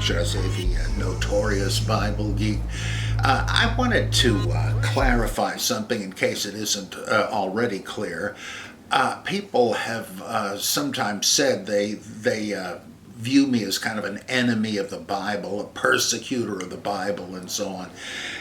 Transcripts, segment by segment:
should I say, the notorious Bible geek. I wanted to clarify something in case it isn't already clear. People have sometimes said they view me as kind of an enemy of the Bible, a persecutor of the Bible, and so on.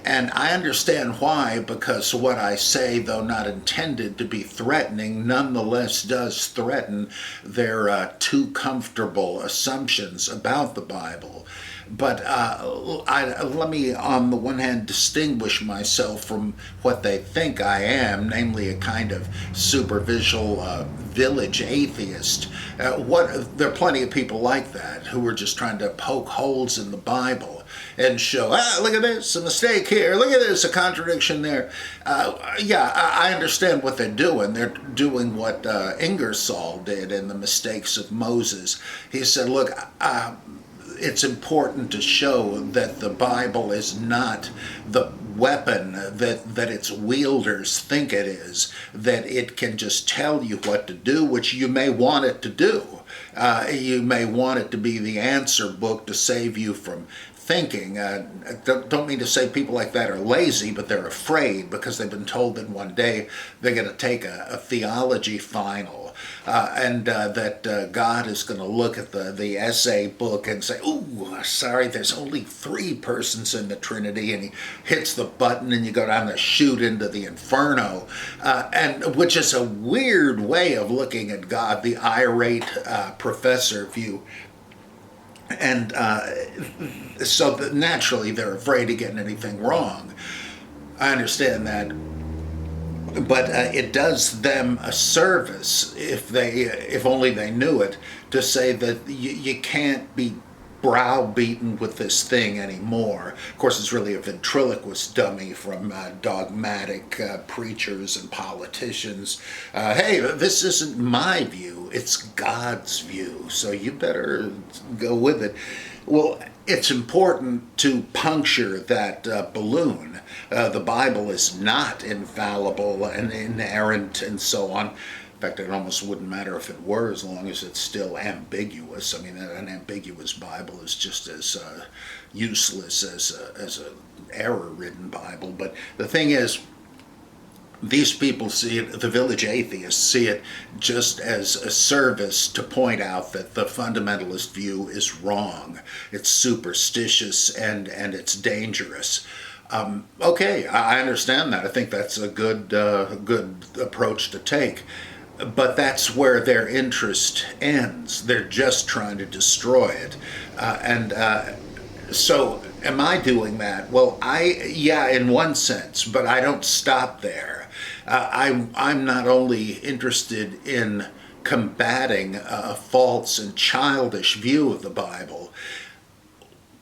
And I understand why, because what I say, though not intended to be threatening, nonetheless does threaten their too comfortable assumptions about the Bible. But let me, on the one hand, distinguish myself from what they think I am, namely a kind of superficial village atheist. There are plenty of people like that who are just trying to poke holes in the Bible and show, look at this, a mistake here, look at this, a contradiction there. I understand what they're doing. They're doing what Ingersoll did in The Mistakes of Moses. He said, look, it's important to show that the Bible is not the weapon that its wielders think it is, that it can just tell you what to do, which you may want it to do. You may want it to be the answer book to save you from thinking. Don't mean to say people like that are lazy, but they're afraid because they've been told that one day they're going to take a theology final, and that God is going to look at the essay book and say, "Ooh, sorry, there's only 3 persons in the Trinity," and he hits the button and you go down the chute into the inferno, and which is a weird way of looking at God, the irate professor view. And so naturally they're afraid of getting anything wrong. I understand that. But it does them a service, if only they knew it, to say that you can't be browbeaten with this thing anymore. Of course, it's really a ventriloquist dummy from dogmatic preachers and politicians. Hey, this isn't my view, it's God's view, so you better go with it. Well, it's important to puncture that balloon. The Bible is not infallible and inerrant and so on. In fact, it almost wouldn't matter if it were, as long as it's still ambiguous. I mean, an ambiguous Bible is just as useless as an error-ridden Bible. But the thing is, these people see it, the village atheists see it just as a service to point out that the fundamentalist view is wrong. It's superstitious and it's dangerous. Okay, I understand that. I think that's a good approach to take. But that's where their interest ends. They're just trying to destroy it. So am I doing that? Well, yeah, in one sense, but I don't stop there. I'm not only interested in combating a false and childish view of the Bible.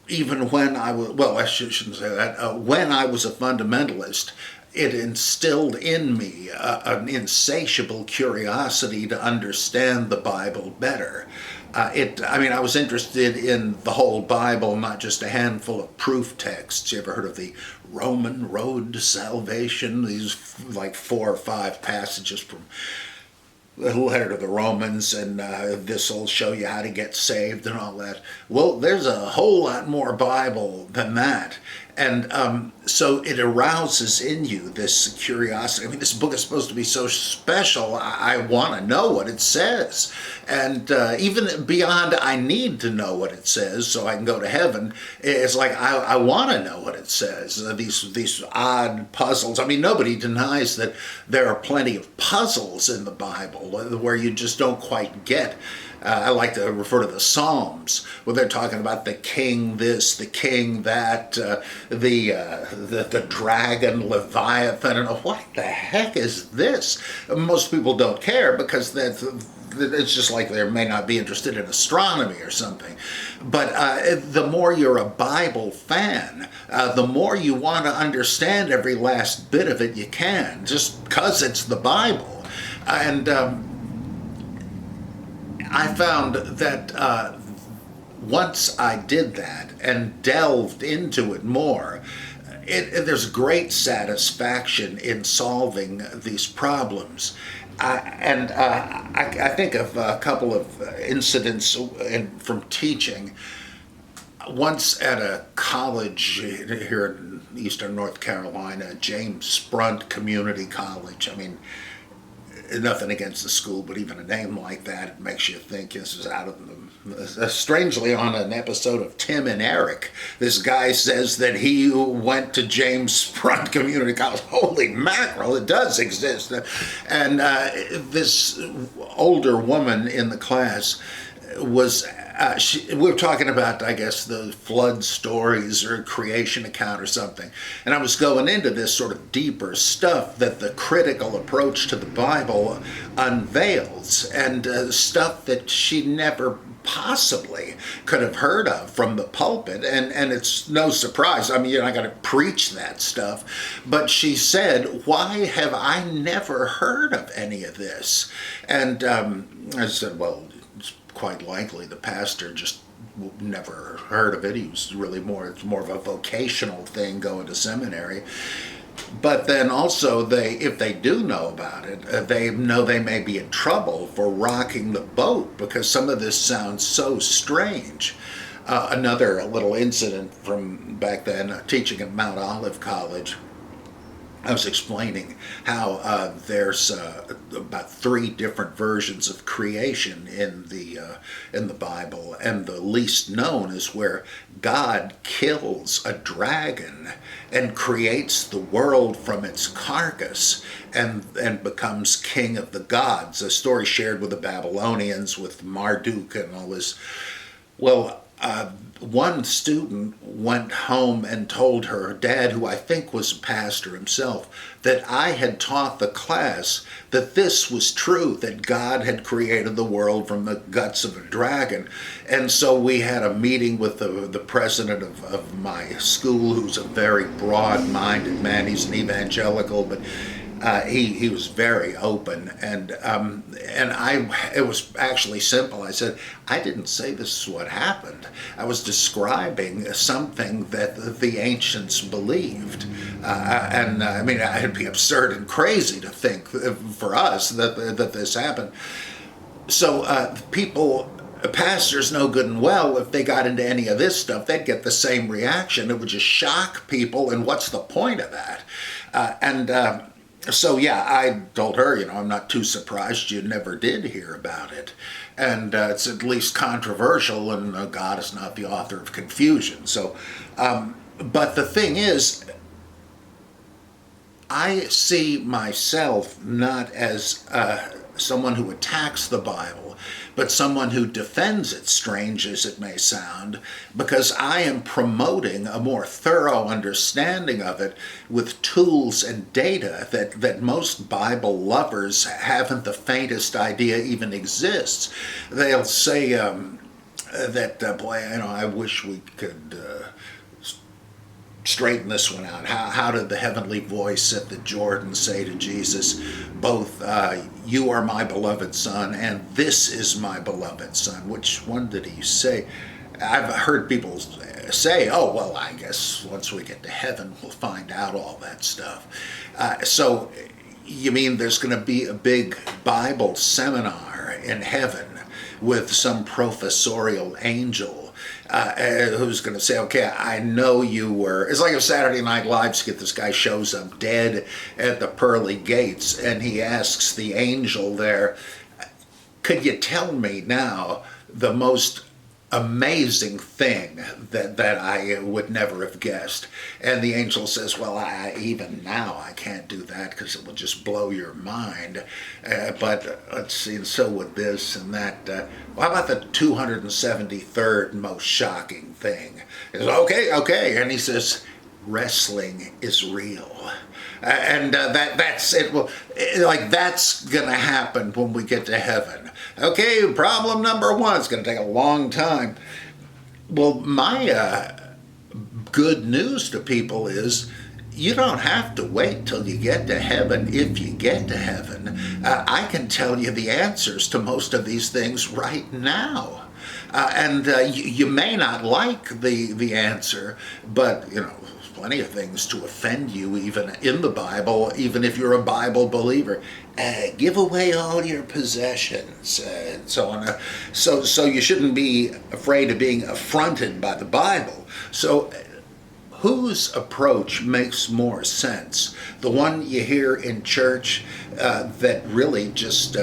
Even when I was, well, I shouldn't say that, when I was a fundamentalist, it instilled in me an insatiable curiosity to understand the Bible better. I was interested in the whole Bible, not just a handful of proof texts. You ever heard of the Roman road to salvation? These like 4 or 5 passages from the letter to the Romans, and this will show you how to get saved and all that. Well, there's a whole lot more Bible than that. And so it arouses in you this curiosity. I mean, this book is supposed to be so special. I want to know what it says. And even beyond I need to know what it says so I can go to heaven, it's like I want to know what it says. These odd puzzles. I mean, nobody denies that there are plenty of puzzles in the Bible where you just don't quite get. I like to refer to the Psalms, where they're talking about the king this, the king that, the dragon, Leviathan, and what the heck is this? Most people don't care because it's just like they may not be interested in astronomy or something. But the more you're a Bible fan, the more you want to understand every last bit of it you can, just because it's the Bible. And I found that once I did that and delved into it more, there's great satisfaction in solving these problems. I think of a couple of incidents from teaching. once at a college here in eastern North Carolina, James Sprunt Community College. I mean, nothing against the school, but even a name like that, it makes you think this is out of the... Strangely, on an episode of Tim and Eric, this guy says that he went to James Sprunt Community College. Holy mackerel, it does exist. And this older woman in the class was... we were talking about, I guess, the flood stories or creation account or something. And I was going into this sort of deeper stuff that the critical approach to the Bible unveils, and stuff that she never possibly could have heard of from the pulpit. And it's no surprise. I mean, you're not going to preach that stuff. But she said, why have I never heard of any of this? And I said, well, quite likely the pastor just never heard of it. He was really it's more of a vocational thing, going to seminary. But then also, if they do know about it, they know they may be in trouble for rocking the boat, because some of this sounds so strange. Another little incident from back then, teaching at Mount Olive College. I was explaining how there's about 3 different versions of creation in the Bible, and the least known is where God kills a dragon and creates the world from its carcass and becomes king of the gods. A story shared with the Babylonians with Marduk and all this. Well, one student went home and told her dad, who I think was a pastor himself, that I had taught the class that this was true, that God had created the world from the guts of a dragon. And so we had a meeting with the president of my school, who's a very broad-minded man. He's an evangelical, but he was very open, and it was actually simple. I said, I didn't say this is what happened. I was describing something that the ancients believed, and I mean, it'd be absurd and crazy to think for us that this happened. So pastors know good and well, if they got into any of this stuff, they'd get the same reaction. It would just shock people, and what's the point of that? So yeah, I told her, I'm not too surprised you never did hear about it. And it's at least controversial, and God is not the author of confusion. So, but the thing is, I see myself not as someone who attacks the Bible, but someone who defends it, strange as it may sound, because I am promoting a more thorough understanding of it with tools and data that most Bible lovers haven't the faintest idea even exists. They'll say boy, I wish we could straighten this one out. How did the heavenly voice at the Jordan say to Jesus, both you are my beloved son and this is my beloved son? Which one did he say? I've heard people say, oh, well, I guess once we get to heaven, we'll find out all that stuff. So you mean there's going to be a big Bible seminar in heaven with some professorial angel who's going to say, okay, I know you were... It's like a Saturday Night Live skit. This guy shows up dead at the pearly gates, and he asks the angel there, could you tell me now the most amazing thing that I would never have guessed? And the angel says, well, even now I can't do that because it will just blow your mind. But let's see, and so would this and that. Well, how about the 273rd most shocking thing? He says, okay. And he says, wrestling is real. And that's it. Well, that's going to happen when we get to heaven. Okay, problem number 1. It's going to take a long time. Well, my good news to people is you don't have to wait till you get to heaven if you get to heaven. I can tell you the answers to most of these things right now. And you may not like the answer, but, plenty of things to offend you, even in the Bible, even if you're a Bible believer. Give away all your possessions, and so on. So you shouldn't be afraid of being affronted by the Bible. So whose approach makes more sense? The one you hear in church that really just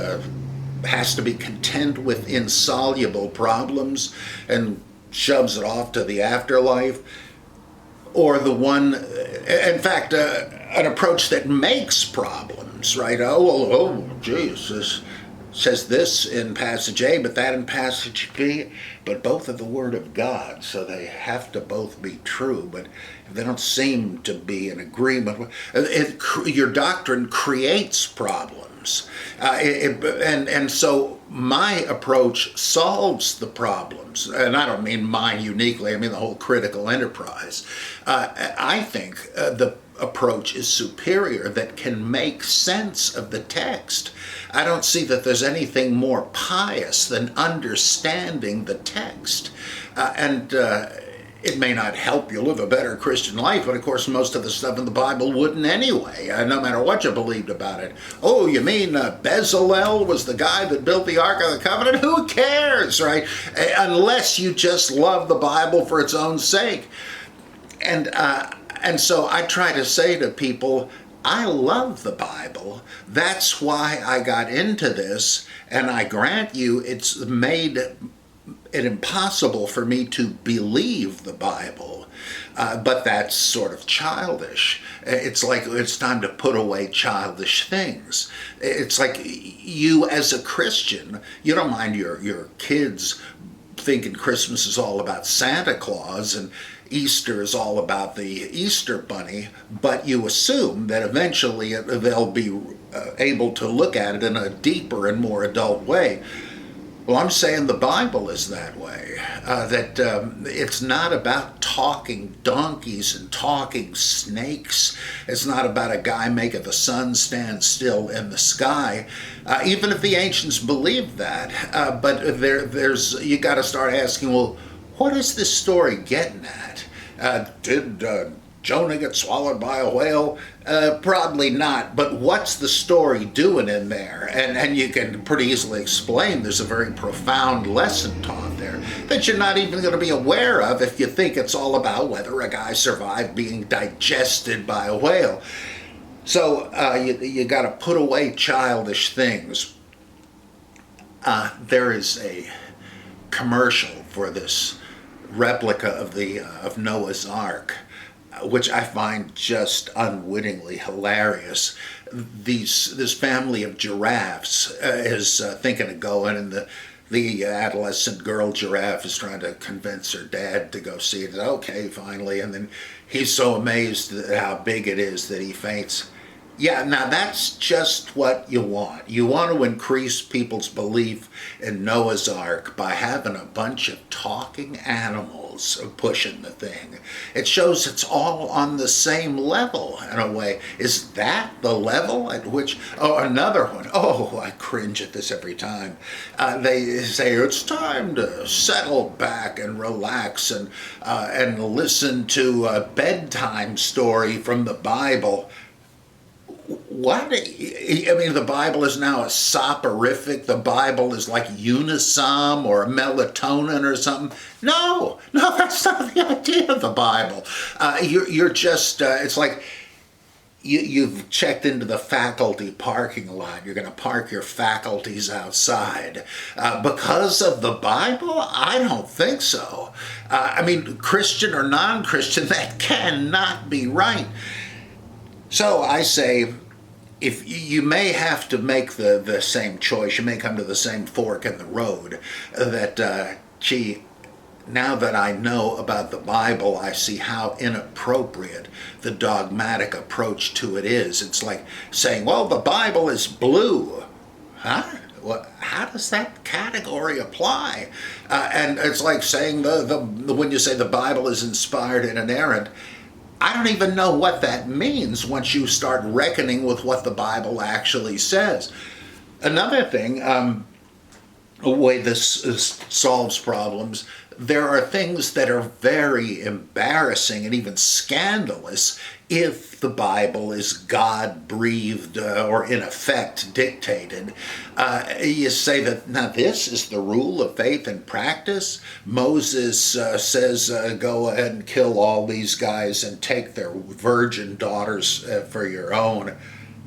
has to be content with insoluble problems and shoves it off to the afterlife? Or the one, in fact, an approach that makes problems, right? Jesus says this in passage A, but that in passage B, but both are the Word of God, so they have to both be true, but they don't seem to be in agreement. Your doctrine creates problems, and so my approach solves the problems, and I don't mean mine uniquely, I mean the whole critical enterprise. I think the approach is superior, that can make sense of the text. I don't see that there's anything more pious than understanding the text. It may not help you live a better Christian life, but of course most of the stuff in the Bible wouldn't anyway, no matter what you believed about it. Oh, you mean Bezalel was the guy that built the Ark of the Covenant? Who cares, right? Unless you just love the Bible for its own sake. And so I try to say to people, I love the Bible. That's why I got into this, and I grant you it's made it impossible for me to believe the Bible. But that's sort of childish. It's like it's time to put away childish things. It's like you as a Christian, you don't mind your kids thinking Christmas is all about Santa Claus and Easter is all about the Easter Bunny, but you assume that eventually they'll be able to look at it in a deeper and more adult way. Well, I'm saying the Bible is that way, that it's not about talking donkeys and talking snakes. It's not about a guy making the sun stand still in the sky, even if the ancients believed that. But you got to start asking, well, what is this story getting at? Did Jonah get swallowed by a whale? Probably not, but what's the story doing in there? And you can pretty easily explain there's a very profound lesson taught there that you're not even going to be aware of if you think it's all about whether a guy survived being digested by a whale. So you got to put away childish things. There is a commercial for this replica of Noah's Ark, which I find just unwittingly hilarious. This family of giraffes is thinking of going, and the adolescent girl giraffe is trying to convince her dad to go see it. Okay, finally, and then he's so amazed at how big it is that he faints. Yeah, now that's just what you want. You want to increase people's belief in Noah's Ark by having a bunch of talking animals pushing the thing. It shows it's all on the same level in a way. Is that the level at which... Oh, another one. Oh, I cringe at this every time. They say it's time to settle back and relax and listen to a bedtime story from the Bible. What? I mean, the Bible is now a soporific. The Bible is like Unisom or melatonin or something. No, that's not the idea of the Bible. You're just, it's like you've checked into the faculty parking lot. You're going to park your faculties outside. Because of the Bible? I don't think so. I mean, Christian or non-Christian, that cannot be right. So I say, if you may have to make the same choice, you may come to the same fork in the road, that, now that I know about the Bible, I see how inappropriate the dogmatic approach to it is. It's like saying, well, the Bible is blue. Huh? Well, how does that category apply? And it's like saying when you say the Bible is inspired and inerrant, I don't even know what that means once you start reckoning with what the Bible actually says. Another thing, a way this solves problems, there are things that are very embarrassing and even scandalous if the Bible is God-breathed or in effect dictated. You say that, now this is the rule of faith and practice. Moses says, go ahead and kill all these guys and take their virgin daughters for your own.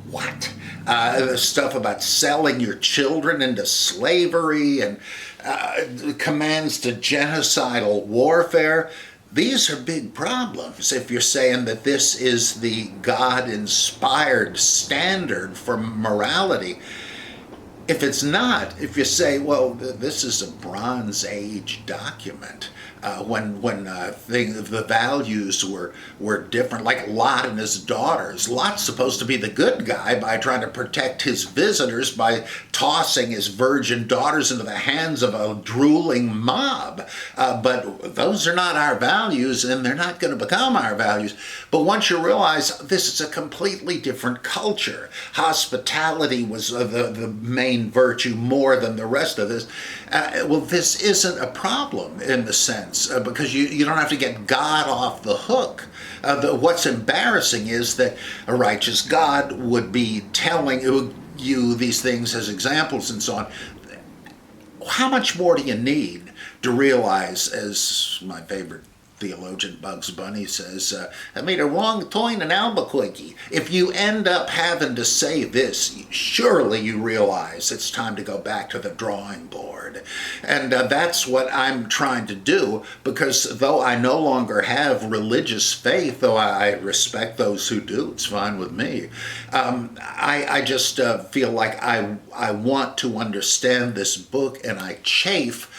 What? The stuff about selling your children into slavery and commands to genocidal warfare. These are big problems if you're saying that this is the God-inspired standard for morality. If it's not, if you say, well, this is a Bronze Age document, when the values were different, like Lot and his daughters. Lot's supposed to be the good guy by trying to protect his visitors by tossing his virgin daughters into the hands of a drooling mob. But those are not our values, and they're not going to become our values. But once you realize this is a completely different culture, hospitality was the main virtue more than the rest of this. Well, this isn't a problem in the sense, because you don't have to get God off the hook. What's embarrassing is that a righteous God would be telling you these things as examples and so on. How much more do you need to realize, as my favorite theologian Bugs Bunny says, I made a wrong turn in Albuquerque. If you end up having to say this, surely you realize it's time to go back to the drawing board. And that's what I'm trying to do, because though I no longer have religious faith, though I respect those who do, it's fine with me, I just feel like I want to understand this book, and I chafe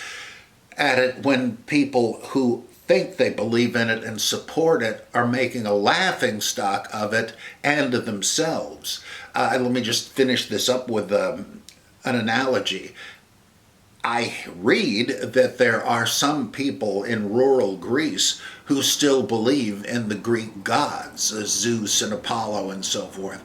at it when people who think they believe in it and support it are making a laughing stock of it and of themselves. Let me just finish this up with an analogy. I read that there are some people in rural Greece who still believe in the Greek gods, Zeus and Apollo and so forth.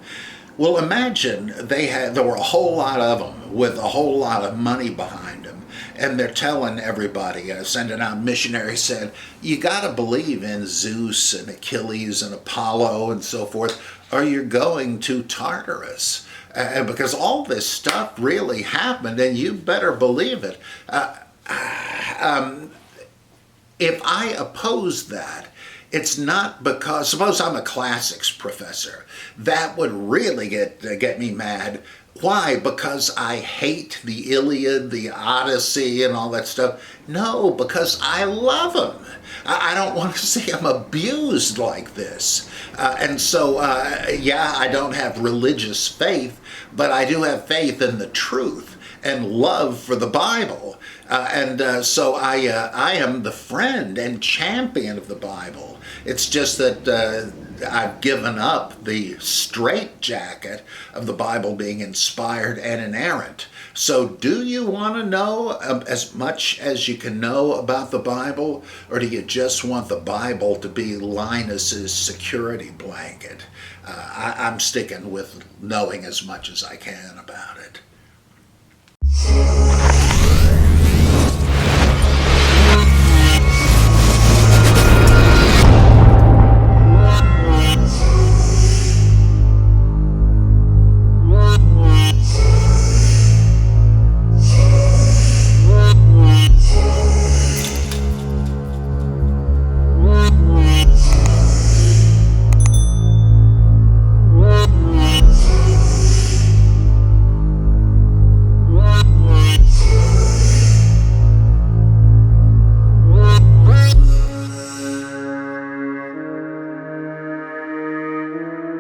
Well, imagine there were a whole lot of them with a whole lot of money behind them, and they're telling everybody, sending out missionaries saying, you got to believe in Zeus and Achilles and Apollo and so forth, or you're going to Tartarus. Because all this stuff really happened, and you better believe it. If I oppose that, it's not because, suppose I'm a classics professor, that would really get me mad. Why? Because I hate the Iliad, the Odyssey, and all that stuff? No, because I love them. I don't want to see them abused like this. And so, yeah, I don't have religious faith, but I do have faith in the truth and love for the Bible. So I am the friend and champion of the Bible. It's just that I've given up the straitjacket of the Bible being inspired and inerrant. So do you want to know as much as you can know about the Bible, or do you just want the Bible to be Linus's security blanket? I'm sticking with knowing as much as I can about it.